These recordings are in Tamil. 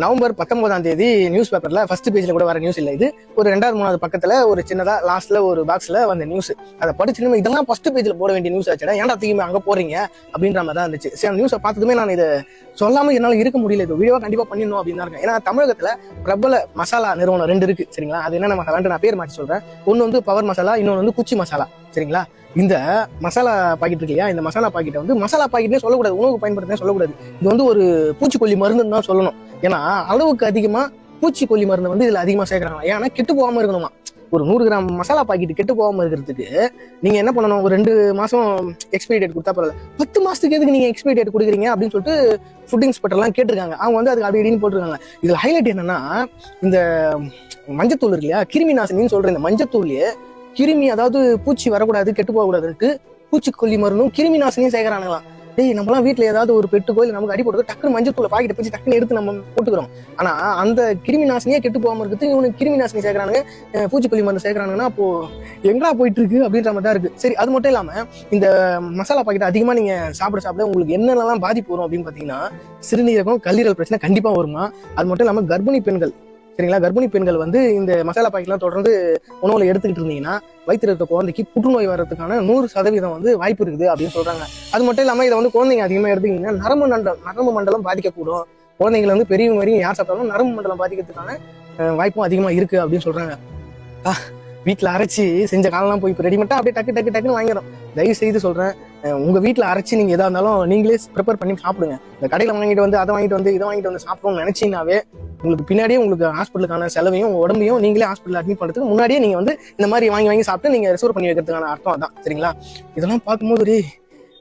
நவம்பர் 19 நியூஸ் பேப்பர்ல ஃபர்ஸ்ட் பேஜ்ல கூட வர நியூஸ் இல்லை. இது ஒரு 2வது 3வது பக்கத்துல ஒரு சின்னதா லாஸ்ட்ல ஒரு பாக்ஸ்ல வந்த நியூஸ். அதை படிச்சு இதெல்லாம் ஃபர்ஸ்ட் பேஜ்ல போட வேண்டிய நியூஸ் ஆச்சுடா, ஏன்டா தூக்கி அங்க போறீங்க அப்படின்ற மாதிரி தான் இருந்துச்சு. சரி, நியூஸை பார்த்ததுமே நான் இதை சொல்லாம என்னால இருக்க முடியல. இது வீடியோவா கண்டிப்பா பண்ணிடணும் அப்படின்னு தான் இருக்கேன். ஏன்னா தமிழகத்துல பிரபல மசாலா நிறுவனம் 2 இருக்கு சரிங்களா. அது என்னென்ன மசாலான்னு நான் பேர் மாற்றி சொல்றேன். ஒன்னு வந்து பவர் மசாலா, இன்னொன்று வந்து குச்சி மசாலா சரிங்களா. இந்த மசாலா பாக்கெட் இருக்கு இல்லையா, இந்த மசாலா பாக்கெட்டை வந்து மசாலா பாக்கெட்னே சொல்லக்கூடாது, உணவு பயன்படுத்தவே சொல்லக்கூடாது. இது வந்து ஒரு பூச்சிக்கொல்லி மருந்துன்னு தான் சொல்லணும். ஏன்னா அளவுக்கு அதிகமா பூச்சிக்கொல்லி மருந்து வந்து இதுல அதிகமா சேர்க்கறாங்க. ஏன்னா கெட்டு போகாம இருக்கணுமா. ஒரு 100 கிராம் மசாலா பாக்கெட் கெட்டு போகாம இருக்கிறதுக்கு நீங்க என்ன பண்ணணும், ஒரு 2 மாசம் எக்ஸ்பைரி டேட் கொடுத்தா பரவாயில்ல, 10 மாசத்துக்கு எதுக்கு நீங்க எக்ஸ்பைரி டேட் கொடுக்குறீங்க அப்படின்னு சொல்லிட்டு ஃபுட் இன்ஸ்பெக்டர் எல்லாம் கேட்டிருக்காங்க. அவங்க வந்து அதுக்கு அப்படி போட்டிருக்காங்க. இதுல ஹைலைட் என்னன்னா, இந்த மஞ்சத்தூள் இருக்கு இல்லையா, கிருமி நாசினின்னு சொல்ற இந்த மஞ்சத்தூள்லயே கிருமி, அதாவது பூச்சி வரக்கூடாது, கெட்டு போகக்கூடாதுன்ட்டு பூச்சிக்கொல்லி மருந்தும் கிருமி நாசினியும் சேர்க்கிறாங்களாம். டேய், நம்மளாம் வீட்டுல ஏதாவது ஒரு பெட்டு கோயில் நமக்கு அடி போடுறது, டக்குனு மஞ்சத்தூளை பாக்கெட்டை பிடிச்சி டக்குன்னு எடுத்து நம்ம போட்டுக்கிறோம். ஆனா அந்த கிருமி நாசினியே கெட்டு போகாம இருக்கிறது இவனுக்கு கிருமி நாசினி சேர்க்கிறானுங்க, பூச்சிக்கொல்லி மருந்து சேர்க்கிறானுங்கன்னா அப்போ எங்கடா போயிட்டு இருக்கு அப்படின்ற மாதிரி தான் இருக்கு. சரி, அது மட்டும் இல்லாம இந்த மசாலா பாக்கெட் அதிகமா நீங்க சாப்பிட உங்களுக்கு என்னென்னலாம் பாதிப்பு வரும் அப்படின்னு பாத்தீங்கன்னா, சிறுநீரகம், கல்லீரல் பிரச்சனை கண்டிப்பா வருமா. அது மட்டும் இல்லாம கர்ப்பிணி பெண்கள் சரிங்களா, கர்ப்பிணி பெண்கள் வந்து இந்த மசாலா பாக்கெட்லாம் தொடர்ந்து உணவுல எடுத்துக்கிட்டு இருந்தீங்கன்னா வயிற்றுல இருக்க குழந்தைக்கு புற்றுநோய் வர்றதுக்கான 100% வந்து வாய்ப்பு இருக்குது அப்படின்னு சொல்றாங்க. அது மட்டும் இல்லாம இதை வந்து குழந்தைங்க அதிகமா எடுத்துக்கிட்டீங்கன்னா நரம்பு மண்டலம் பாதிக்கக்கூடும். குழந்தைங்களை வந்து பெரியவங்க வரையும் யார் சாப்பிட்டாலும் நரம்பு மண்டலம் பாதிக்கிறதுக்கான வாய்ப்பும் அதிகமா இருக்கு அப்படின்னு சொல்றாங்க. வீட்டுல அரைச்சி செஞ்ச காலம்லாம் போய் இப்போ ரெடிமெண்டா அப்படியே டக்குன்னு வாங்கிடும். தயவு செய்து சொல்றேன், உங்க வீட்டுல அரைச்சி நீங்க எதா இருந்தாலும் நீங்களே ப்ரிப்பேர் பண்ணி சாப்பிடுங்க. இந்த கடையில வாங்கிட்டு வந்து அதை வாங்கிட்டு வந்து இதை வாங்கிட்டு வந்து சாப்பிடணும்னு நினைச்சீங்கன்னாவே உங்களுக்கு பின்னாடியே உங்களுக்கு ஹாஸ்பிட்டலுக்கான செலவையும் உங்க உடம்பையும் நீங்களே ஹாஸ்பிட்டல் அட்மிட் பண்ணுறதுக்கு முன்னாடியே நீங்க வந்து இந்த மாதிரி வாங்கி சாப்பிட்டு நீங்க ரிசர்வ் பண்ணி வைக்கிறதுக்கான அர்த்தம் அதான் சரிங்களா. இதெல்லாம் பார்க்கும்போது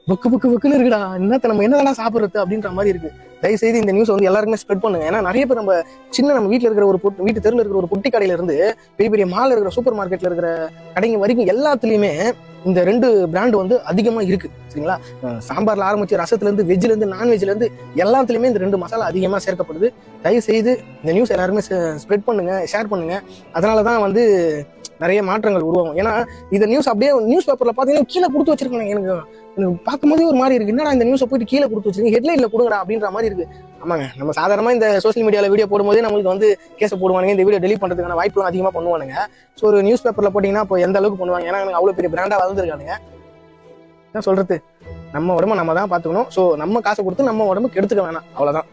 புக்குன்னு இருக்குடா, என்னத்த நம்ம என்னதான் சாப்பிடுறது அப்படின்ற மாதிரி இருக்கு. தயவு செய்து இந்த நியூஸ் வந்து எல்லாருக்குமே ஸ்ப்ரெட் பண்ணுங்க. ஏன்னா நிறைய பேர் நம்ம வீட்டுல இருக்கிற ஒரு வீட்டு தெருவில் இருக்கிற ஒரு பொட்டி கடையில இருந்து பெரிய மால் இருக்கிற சூப்பர் மார்க்கெட்ல இருக்கிற கடைங்க வரைக்கும் எல்லாத்துலயுமே இந்த 2 பிராண்ட் வந்து அதிகமா இருக்கு சரிங்களா. சாம்பார்ல ஆரம்பிச்சு ரசத்துல இருந்து வெஜ்ல இருந்து நான்வெஜ்ல இருந்து எல்லாத்துலயுமே இந்த 2 மசாலா அதிகமா சேர்க்கப்படுது. தயவு செய்து இந்த நியூஸ் எல்லாருமே ஸ்ப்ரெட் பண்ணுங்க, ஷேர் பண்ணுங்க. அதனாலதான் வந்து நிறைய மாற்றங்கள் உருவாகும். ஏன்னா இந்த நியூஸ் அப்படியே நியூஸ் பேப்பர்ல பாத்தீங்கன்னா கீழே கொடுத்து வச்சிருக்காங்க. எனக்கு பார்க்கும்போதே ஒரு மாதிரி இருக்கு, என்னடா இந்த நியூஸை போயிட்டு கீழே கொடுத்து வச்சிருக்கீங்க, ஹெட்லைன்ல கொடுங்கடா அப்படின்ற மாதிரி இருக்கு. ஆமாங்க, நம்ம சாதாரணமா இந்த சோசியல் மீடியால வீடியோ போடும்போதே நம்மளுக்கு வந்து கேஸை போடுவானுங்க, இந்த வீடியோ டெலிட் பண்றதுக்கான வாய்ப்புலாம் அதிகமா பண்ணுவானுங்க. ஸோ ஒரு நியூஸ் பேப்பர்ல போட்டீங்கன்னா இப்போ எந்த அளவுக்கு பண்ணுவாங்க. ஏன்னா எனக்கு அவ்வளவு பெரிய பிராண்டா வளர்ந்துருக்கானுங்க. என்ன சொல்றது, நம்ம உடம்பு நம்ம தான் பாத்துக்கணும். ஸோ நம்ம காசை கொடுத்து நம்ம உடம்பு கெடுத்துக்க வேணாம், அவ்வளவுதான்.